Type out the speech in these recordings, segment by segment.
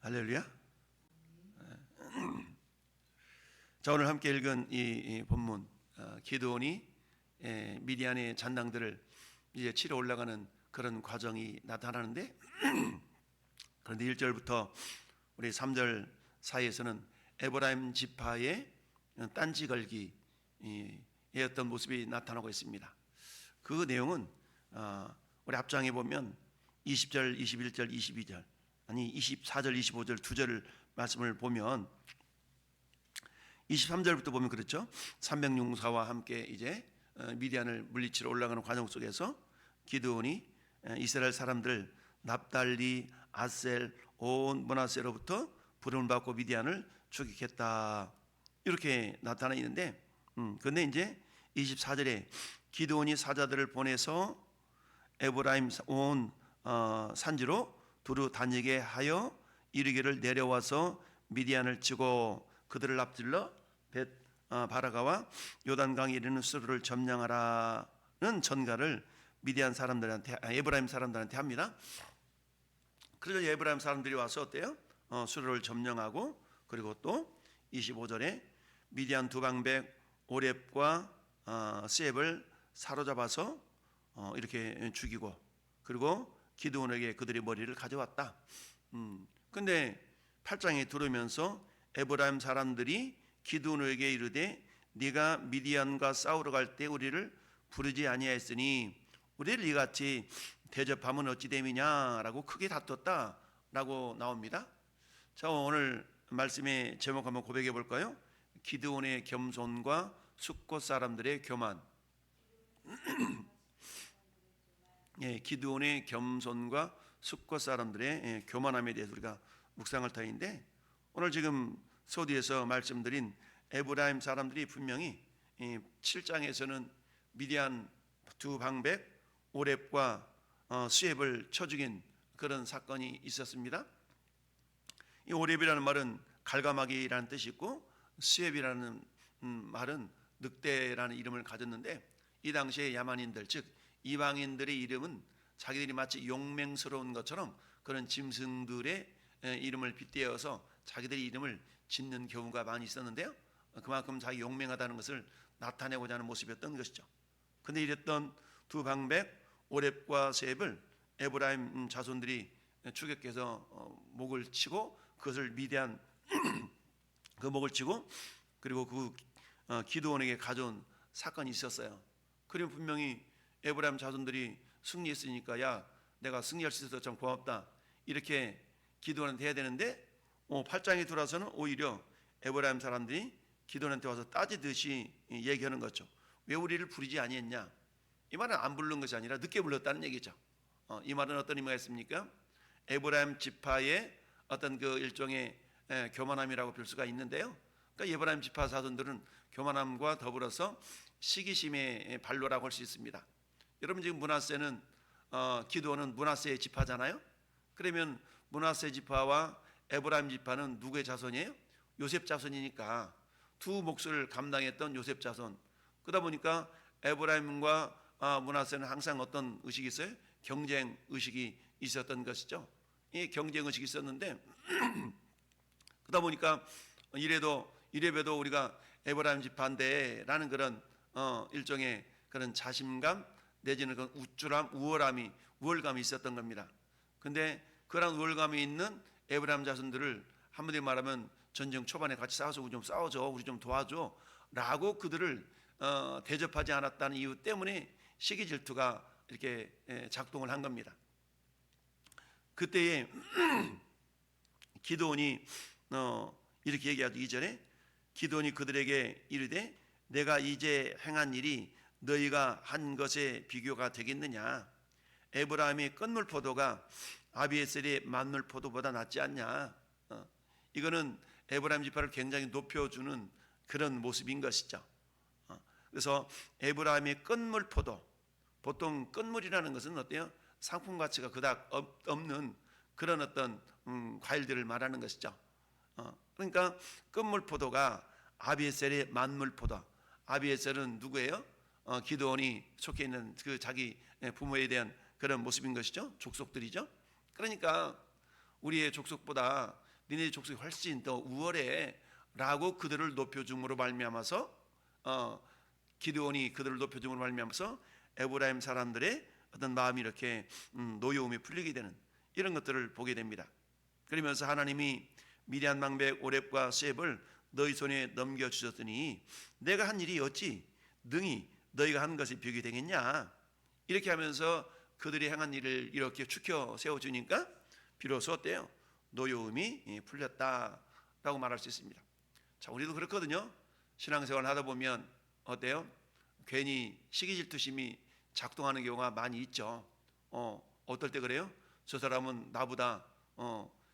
할렐루야. 자, 오늘 함께 읽은 이 본문, 기드온이 미디안의 잔당들을 이제 치러 올라가는 그런 과정이 나타나는데, 그런데 1절부터 우리 3절 사이에서는 에브라임 지파의 딴지 걸기의 어떤 모습이 나타나고 있습니다. 그 내용은 우리 앞장에 보면 20절, 21절, 22절, 아니 24절, 25절 두 절을 말씀을 보면 23절부터 보면 그렇죠. 300용사와 함께 이제 미디안을 물리치러 올라가는 과정 속에서 기드온이 이스라엘 사람들 납달리, 아셀, 온 므낫세로부터 부름을 받고 미디안을 추격했다, 이렇게 나타나 있는데, 그런데 이제 24절에 기드온이 사자들을 보내서 에브라임 온 산지로 두루 다니게 하여 이르기를 내려와서 미디안을 치고 그들을 앞질러 벳 바라가와 요단강에 이르는 수르를 점령하라는 전가를 미디안 사람들한테, 에브라임 사람들한테 합니다. 그래서 에브라임 사람들이 와서 어때요? 수르를 점령하고, 그리고 또 25절에 미디안 두 방백 오렙과 스엡을 사로잡아서 이렇게 죽이고, 그리고 기드온에게 그들의 머리를 가져왔다. 근데 8장에 들으면서 에브라임 사람들이 기드온에게 이르되 네가 미디안과 싸우러 갈 때 우리를 부르지 아니하였으니 우리를 이같이 대접하면 어찌 됨이냐라고 크게 다퉜다 라고 나옵니다. 자, 오늘 말씀의 제목 한번 고백해 볼까요? 기드온의 겸손과 숫곳 사람들의 교만. 예, 기드온의 겸손과 숫곳 사람들의 교만함에 대해서 우리가 묵상할 터인데, 오늘 지금 소디에서 말씀드린 에브라임 사람들이 분명히 7장에서는 미디안 두 방백 오렙과 스엡을 쳐 죽인 그런 사건이 있었습니다. 이 오렙이라는 말은 갈가마기라는 뜻이 있고, 스엡이라는 말은 늑대라는 이름을 가졌는데, 이 당시에 야만인들, 즉 이방인들의 이름은 자기들이 마치 용맹스러운 것처럼 그런 짐승들의 이름을 빗대어서 자기들의 이름을 짓는 경우가 많이 있었는데요, 그만큼 자기 용맹하다는 것을 나타내고자 하는 모습이었던 것이죠. 그런데 이랬던 두 방백 오렙과 스엡을 에브라임 자손들이 추격해서 목을 치고, 그것을 미디안 그 목을 치고, 그리고 그 기드온에게 가져온 사건이 있었어요. 그리고 분명히 에브라임 자손들이 승리했으니까 야, 내가 승리할 수 있어서 참 고맙다, 이렇게 기드온한테 해야 되는데, 8장에 들어와서는 오히려 에브라임 사람들이 기드온한테 와서 따지듯이 얘기하는 거죠. 왜 우리를 부르지 아니했냐? 이 말은 안 부른 것이 아니라 늦게 불렀다는 얘기죠. 이 말은 어떤 의미가 있습니까? 에브라임 지파의 어떤 그 일종의 교만함이라고 볼 수가 있는데요, 그러니까 에브라임 지파 사손들은 교만함과 더불어서 시기심의 발로라고 할 수 있습니다. 여러분, 지금 므낫세는 기드온은 므낫세의 지파잖아요. 그러면 므낫세 지파와 에브라임 지파는 누구의 자손이에요? 요셉 자손이니까 두 몫을 감당했던 요셉 자손. 그러다 보니까 에브라임과 므낫세는 항상 어떤 의식이 있어요? 경쟁 의식이 있었던 것이죠. 이 경쟁 의식이 있었는데 그러다 보니까 이래봬도 우리가 에브라임 지파인데라는 그런 일종의 그런 자신감 내지는 그런 우월감이 있었던 겁니다. 근데 그런 우월감이 있는 에브라임 자손들을 한마디로 말하면 전쟁 초반에 같이 싸워서 우리 좀 싸워줘, 우리 좀 도와줘 라고 그들을 대접하지 않았다는 이유 때문에 시기 질투가 이렇게 작동을 한 겁니다. 그때에 기드온이 이렇게 얘기하죠. 이전에 기드온이 그들에게 이르되 내가 이제 행한 일이 너희가 한 것에 비교가 되겠느냐? 에브라임의 끝물포도가 아비에셀의 만물포도보다 낫지 않냐? 이거는 에브라임 지파를 굉장히 높여주는 그런 모습인 것이죠. 그래서 에브라임의 끝물포도, 보통 끝물이라는 것은 어때요? 상품 가치가 그닥 없는 그런 어떤 과일들을 말하는 것이죠. 그러니까 끝물포도가 아비에셀의 만물포도. 아비에셀은 누구예요? 기드온이 속해 있는 그 자기 부모에 대한 그런 모습인 것이죠. 족속들이죠. 그러니까 우리의 족속보다 니네 족속이 훨씬 더 우월해라고 그들을 높여줌으로 말미암아서 기드온이 그들을 높여줌으로 말미암아서 에브라임 사람들의 어떤 마음이 이렇게 노여움에 풀리게 되는 이런 것들을 보게 됩니다. 그러면서 하나님이 미디안 망백 오렙과 셋을 너희 손에 넘겨주셨더니 내가 한 일이 어찌 능히 너희가 한 것이 벽이 되겠냐. 이렇게 하면서 그들이 행한 일을 이렇게 추켜 세워주니까 비로소 어때요? 노여움이 풀렸다라고 말할 수 있습니다. 자, 우리도 그렇거든요. 신앙생활 하다 보면 어때요? 괜히 시기질투심이 작동하는 경우가 많이 있죠. 어떨 때 그래요? 저 사람은 나보다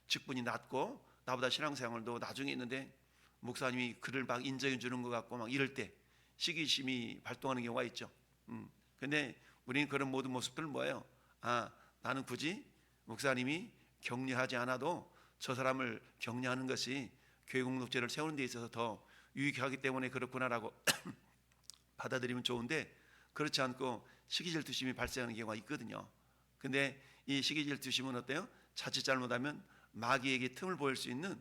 직분이 낮고 나보다 신앙생활도 나중에 있는데 목사님이 그를 막 인정해 주는 것 같고 막 이럴 때 시기심이 발동하는 경우가 있죠. 근데 우리는 그런 모든 모습들은 뭐예요? 나는 굳이 목사님이 격려하지 않아도 저 사람을 격려하는 것이 교회 공동체를 세우는 데 있어서 더 유익하기 때문에 그렇구나라고 받아들이면 좋은데 그렇지 않고 시기질투심이 발생하는 경우가 있거든요. 근데 이 시기질투심은 어때요? 자칫 잘못하면 마귀에게 틈을 보일 수 있는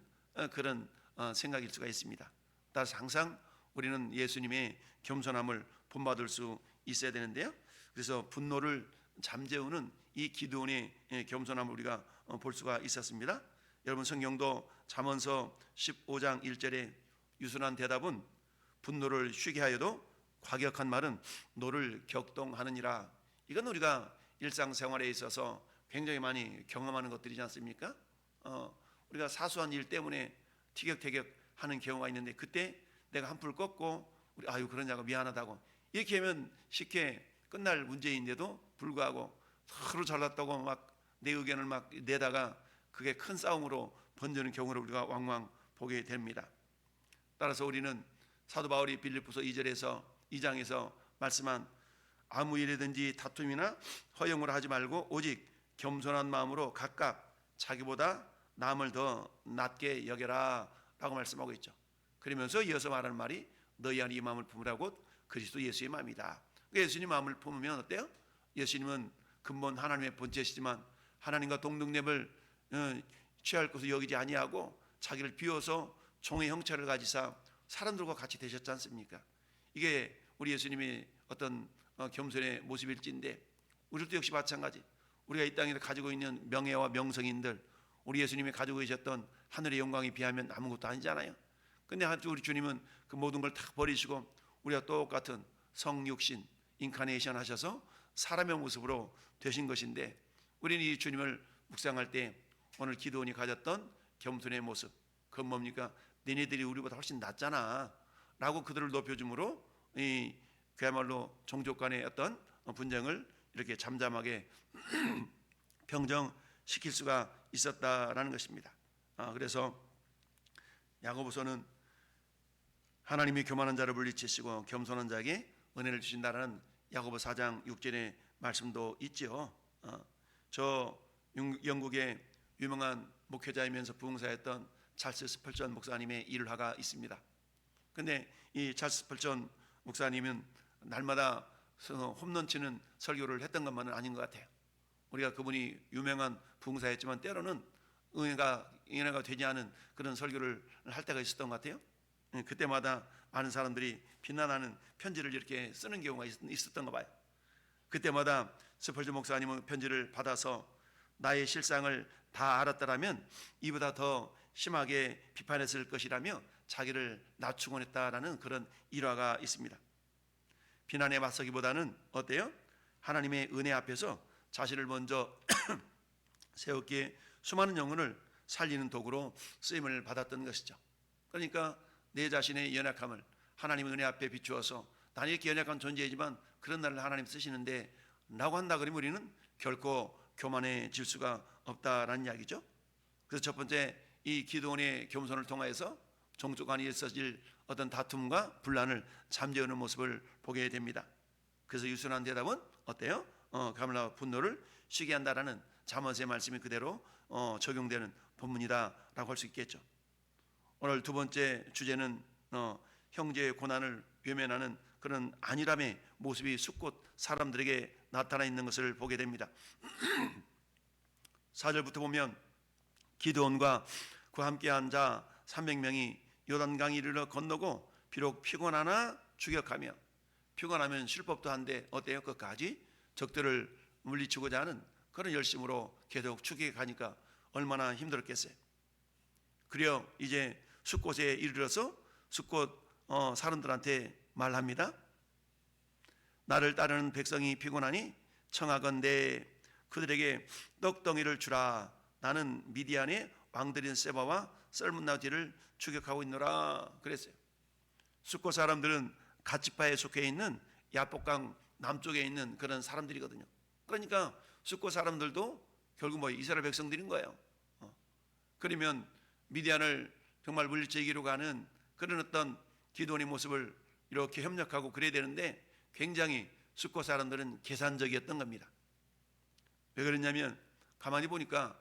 그런 생각일 수가 있습니다. 따라서 항상 우리는 예수님의 겸손함을 본받을 수 있어야 되는데요. 그래서 분노를 잠재우는 이 기드온의 겸손함을 우리가 볼 수가 있었습니다. 여러분 성경도 잠언서 15장 1절에 유순한 대답은 분노를 쉬게 하여도 과격한 말은 노를 격동하느니라. 이건 우리가 일상생활에 있어서 굉장히 많이 경험하는 것들이지 않습니까? 우리가 사소한 일 때문에 티격태격하는 경우가 있는데 그때 내가 한풀 꺾고 우리 그러냐고 미안하다고 이렇게 하면 쉽게 끝날 문제인데도 불구하고 서로 잘났다고 막 내 의견을 막 내다가 그게 큰 싸움으로 번지는 경우를 우리가 왕왕 보게 됩니다. 따라서 우리는 사도 바울이 빌립보서 2장에서 말씀한 아무 일이든지 다툼이나 허영을 하지 말고 오직 겸손한 마음으로 각각 자기보다 남을 더 낮게 여겨라 라고 말씀하고 있죠. 그러면서 이어서 말하는 말이 너희 안에 이 마음을 품으라고 그리스도 예수의 마음이다. 예수님 마음을 품으면 어때요? 예수님은 근본 하나님의 본체시지만 하나님과 동등됨을 취할 것을 여기지 아니하고 자기를 비워서 종의 형체를 가지사 사람들과 같이 되셨지 않습니까? 이게 우리 예수님의 어떤 겸손의 모습일진데 우리도 역시 마찬가지. 우리가 이 땅에 가지고 있는 명예와 명성인들 우리 예수님이 가지고 계셨던 하늘의 영광에 비하면 아무것도 아니잖아요. 근데 우리 주님은 그 모든 걸 다 버리시고 우리가 똑같은 성육신 인카네이션 하셔서 사람의 모습으로 되신 것인데 우리는 이 주님을 묵상할 때 오늘 기드온이 가졌던 겸손의 모습 그건 뭡니까? 너네들이 우리보다 훨씬 낫잖아 라고 그들을 높여줌으로 그야말로 종족 간의 어떤 분쟁을 이렇게 잠잠하게 평정시킬 수가 있었다라는 것입니다. 그래서 야고보서는 하나님이 교만한 자를 물리치시고 겸손한 자에게 은혜를 주신다라는 야고보 4장 6절의 말씀도 있죠. 저 영국의 유명한 목회자이면서 부흥사였던 찰스 스펄전 목사님의 일화가 있습니다. 근데 이 찰스 스펄전 목사님은 날마다 홈런치는 설교를 했던 것만은 아닌 것 같아요. 우리가 그분이 유명한 부흥사였지만 때로는 은혜가 되지 않은 그런 설교를 할 때가 있었던 것 같아요. 그때마다 많은 사람들이 비난하는 편지를 이렇게 쓰는 경우가 있었던 거 봐요. 그때마다 스펄전 목사님은 편지를 받아서 나의 실상을 다 알았더라면 이보다 더 심하게 비판했을 것이라며 자기를 낮추곤 했다라는 그런 일화가 있습니다. 비난에 맞서기보다는 어때요? 하나님의 은혜 앞에서 자신을 먼저 세웠기에 수많은 영혼을 살리는 도구로 쓰임을 받았던 것이죠. 그러니까 내 자신의 연약함을 하나님의 은혜 앞에 비추어서 나는 이렇게 연약한 존재이지만 그런 나를 하나님 쓰시는데 라고 한다 그러면 우리는 결코 교만해질 수가 없다라는 이야기죠. 그래서 첫 번째 이 기드온의 겸손을 통하여서 종족 간에 있어질 어떤 다툼과 분란을 잠재우는 모습을 보게 됩니다. 그래서 유순한 대답은 어때요? 가물나 분노를 쉬게 한다라는 잠언의 말씀이 그대로 적용되는 본문이다라고 할 수 있겠죠. 오늘 두 번째 주제는 형제의 고난을 외면하는 그런 안일함의 모습이 숫곳 사람들에게 나타나 있는 것을 보게 됩니다. 4절부터 보면 기드온과 그와 함께한 자 300명이 요단강 이르러 건너고 비록 피곤하나 추격하며, 피곤하면 쉴 법도 한데 어때요? 끝까지 적들을 물리치고자 하는 그런 열심으로 계속 추격해 가니까 얼마나 힘들었겠어요. 그래요. 이제 숫곳에 이르러서 숫곳 사람들한테 말합니다. 나를 따르는 백성이 피곤하니 청하건대 그들에게 떡덩이를 주라. 나는 미디안의 왕들인 세바와 설문나디를 추격하고 있노라 그랬어요. 숫곳 사람들은 갓지파에 속해 있는 야복강 남쪽에 있는 그런 사람들이거든요. 그러니까 숫곳 사람들도 결국 뭐 이스라엘 백성들인 거예요. 그러면 미디안을 정말 물리치기로 가는 그런 어떤 기도원의 모습을 이렇게 협력하고 그래야 되는데 굉장히 숫곳 사람들은 계산적이었던 겁니다. 왜 그랬냐면 가만히 보니까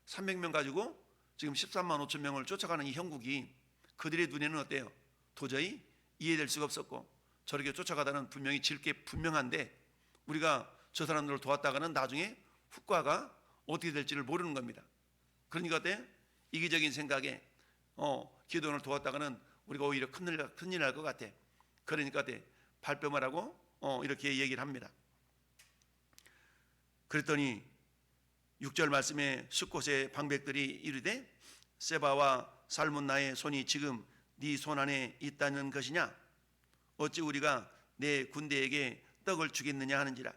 300명 가지고 지금 13만 5천 명을 쫓아가는 이 형국이 그들의 눈에는 어때요? 도저히 이해될 수가 없었고, 저렇게 쫓아가다는 분명히 질 게 분명한데 우리가 저 사람들을 도왔다가는 나중에 후과가 어떻게 될지를 모르는 겁니다. 그러니까 어때요? 이기적인 생각에 기도원을 도왔다가는 우리가 오히려 큰일 날 것 같아. 그러니까 어때? 발뺌을 하고 이렇게 얘기를 합니다. 그랬더니 6절 말씀에 숫곳의 방백들이 이르되 세바와 살문나의 손이 지금 네 손 안에 있다는 것이냐? 어찌 우리가 내 군대에게 떡을 주겠느냐 하는지라.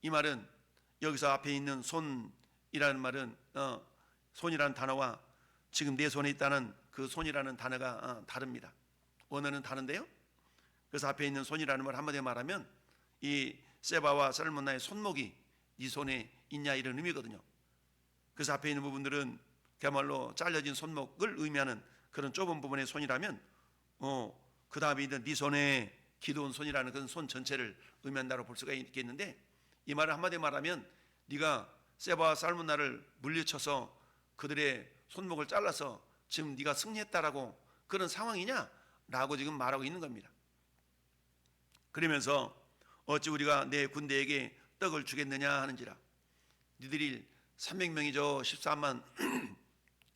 이 말은 여기서 앞에 있는 손이라는 말은 손이라는 단어와 지금 내 손에 있다는 그 손이라는 단어가 다릅니다. 언어는 다른데요. 그래서 앞에 있는 손이라는 말 한마디로 말하면 이 세바와 살문나의 손목이 네 손에 있냐 이런 의미거든요. 그래서 앞에 있는 부분들은 그야말로 잘려진 손목을 의미하는 그런 좁은 부분의 손이라면 그 다음에 있는 네 손에 기도원 손이라는 그런 손 전체를 의미한다고 볼 수가 있겠는데, 이 말을 한마디로 말하면 네가 세바와 살문나를 물리쳐서 그들의 손목을 잘라서 지금 네가 승리했다라고 그런 상황이냐? 라고 지금 말하고 있는 겁니다. 그러면서 어찌 우리가 내 군대에게 떡을 주겠느냐 하는지라. 니들이 300명이죠 13만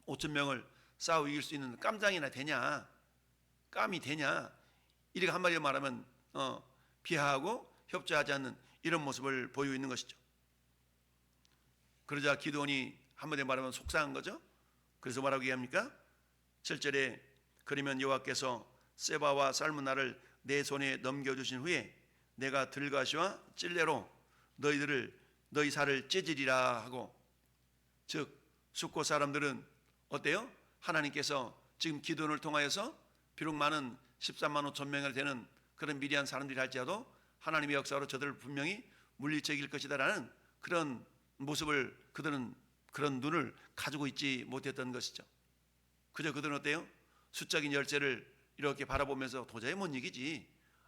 5천 명을 싸워 이길 수 있는 깜장이나 되냐? 깜이 되냐? 이렇게 한마디로 말하면 비하하고 협조하지 않는 이런 모습을 보이고 있는 것이죠. 그러자 기드온이 한마디로 말하면 속상한 거죠. 그래서 뭐라고 얘기합니까? 7절에 그러면 여호와께서 세바와 살문나를 내 손에 넘겨주신 후에 내가 들가시와 찔레로 너희 살을 찢으리라 하고, 즉 숫곳 사람들은 어때요? 하나님께서 지금 기도원을 통하여서 비록 많은 13만 5천 명이 되는 그런 미리한 사람들이 할지라도 하나님의 역사로 저들을 분명히 물리쳐 이길 것이다라는 그런 모습을 그들은 그런 눈을 가지고 있지 못했던 것이죠. 그저 그들은 어때요? 수적인 열세를 이렇게 바라보면서 도저히 못 이기지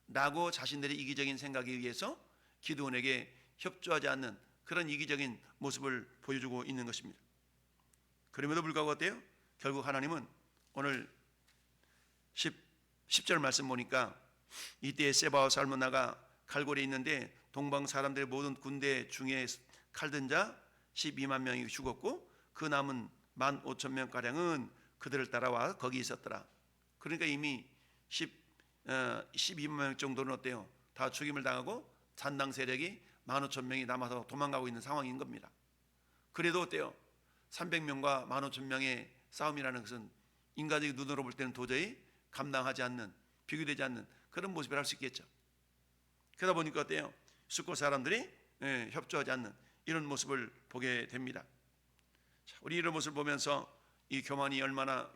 라고 자신들의 이기적인 생각에 의해서 기드온에게 협조하지 않는 그런 이기적인 모습을 보여주고 있는 것입니다. 그럼에도 불구하고 어때요? 결국 하나님은 오늘 10절 말씀 보니까 이때 세바와 살문나가 칼골에 있는데 동방 사람들의 모든 군대 중에 칼든 자 12만 명이 죽었고 그 남은 15,000명가량은 그들을 따라와 거기 있었더라. 그러니까 이미 12만 명 정도는 어때요? 다 죽임을 당하고 잔당 세력이 15,000명이 남아서 도망가고 있는 상황인 겁니다. 그래도 어때요? 300명과 15,000명의 싸움이라는 것은 인간적인 눈으로 볼 때는 도저히 감당하지 않는, 비교되지 않는 그런 모습을 할 수 있겠죠. 그러다 보니까 어때요? 숫곳 사람들이 협조하지 않는 이런 모습을 보게 됩니다. 자, 우리 이런 모습을 보면서 이 교만이 얼마나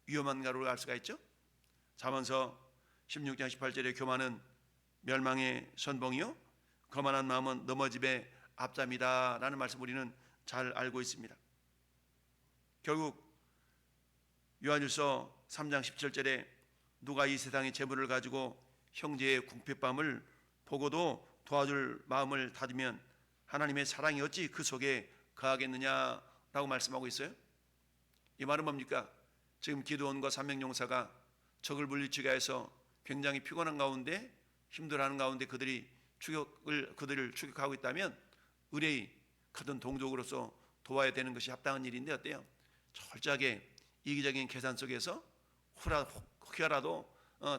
위험한가를 알 수가 있죠. 잠언서 16장 18절에 교만은 멸망의 선봉이요 거만한 마음은 넘어짐의 앞잠이다 라는 말씀 우리는 잘 알고 있습니다. 결국 요한일서 3장 17절에 누가 이 세상의 재물을 가지고 형제의 궁핍함을 보고도 도와줄 마음을 닫으면 하나님의 사랑이 어찌 그 속에 거하겠느냐라고 말씀하고 있어요. 이 말은 뭡니까? 지금 기드온과 300용사가 적을 물리치게 해서 굉장히 피곤한 가운데 힘들어하는 가운데 그들을 추격하고 있다면 의뢰의 같은 동족으로서 도와야 되는 것이 합당한 일인데 어때요? 철저하게 이기적인 계산 속에서 혹여라도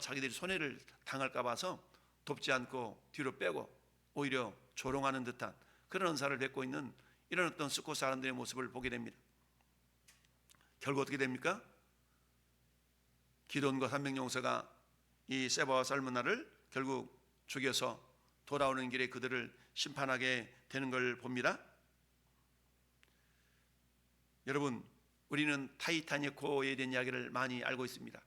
자기들이 손해를 당할까 봐서 돕지 않고 뒤로 빼고 오히려 조롱하는 듯한 그런 은사를 뱉고 있는 이런 어떤 숫곳 사람들의 모습을 보게 됩니다. 결국 어떻게 됩니까? 기돈과 300용사가 이 세바와 살므나를 결국 죽여서 돌아오는 길에 그들을 심판하게 되는 걸 봅니다. 여러분, 우리는 타이타닉호에 대한 이야기를 많이 알고 있습니다.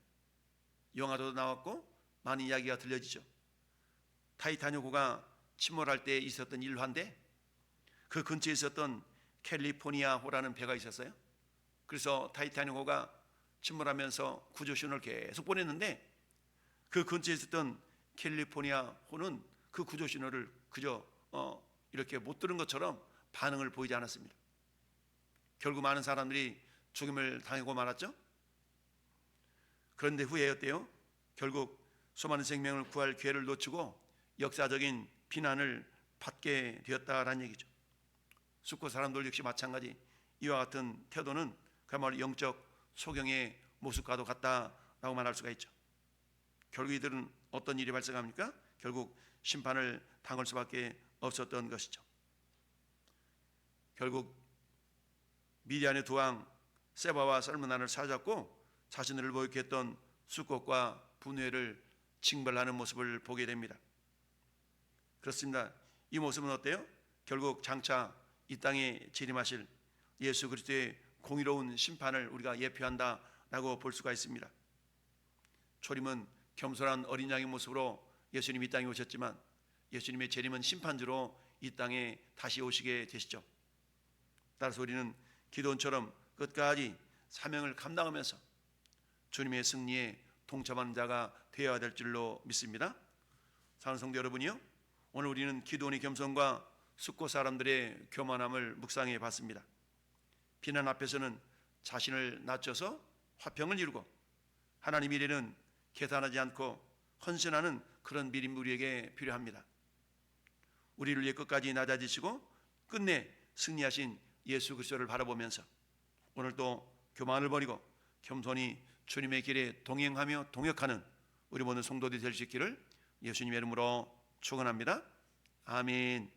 영화도 나왔고 많은 이야기가 들려지죠. 타이타닉호가 침몰할 때 있었던 일화인데 그 근처에 있었던 캘리포니아호라는 배가 있었어요. 그래서 타이타닉호가 침몰하면서 구조 신호를 계속 보냈는데 그 근처에 있었던 캘리포니아호는 그 구조 신호를 그저 이렇게 못 들은 것처럼 반응을 보이지 않았습니다. 결국 많은 사람들이 죽임을 당하고 말았죠. 그런데 후에 어때요? 결국 수많은 생명을 구할 기회를 놓치고 역사적인 비난을 받게 되었다라는 얘기죠. 숫곳 사람들 역시 마찬가지 이와 같은 태도는 그야말로 영적 소경의 모습과도 같다라고 말할 수가 있죠. 결국 이들은 어떤 일이 발생합니까? 결국 심판을 당할 수밖에 없었던 것이죠. 결국 미디안의 두 왕 세바와 살므나를 사로잡고 자신들을 모욕했던 숫곳과 분회를 징벌하는 모습을 보게 됩니다. 그렇습니다. 이 모습은 어때요? 결국 장차 이 땅에 재림하실 예수 그리스도의 공의로운 심판을 우리가 예표한다라고 볼 수가 있습니다. 초림은 겸손한 어린 양의 모습으로 예수님이 이 땅에 오셨지만 예수님의 재림은 심판주로 이 땅에 다시 오시게 되시죠. 따라서 우리는 기도원처럼 끝까지 사명을 감당하면서 주님의 승리에 동참하는 자가 되어야 될 줄로 믿습니다. 사랑하는 성도 여러분이요, 오늘 우리는 기도원의 겸손과 숫곳 사람들의 교만함을 묵상해 봤습니다. 비난 앞에서는 자신을 낮춰서 화평을 이루고 하나님의 일에는 계산하지 않고 헌신하는 그런 믿음이 우리에게 필요합니다. 우리를 위해 끝까지 낮아지시고 끝내 승리하신 예수 그리스도를 바라보면서 오늘도 교만을 버리고 겸손히 주님의 길에 동행하며 동역하는 우리 모든 성도들이 될 수 있기를 예수님의 이름으로 축원합니다. 아멘.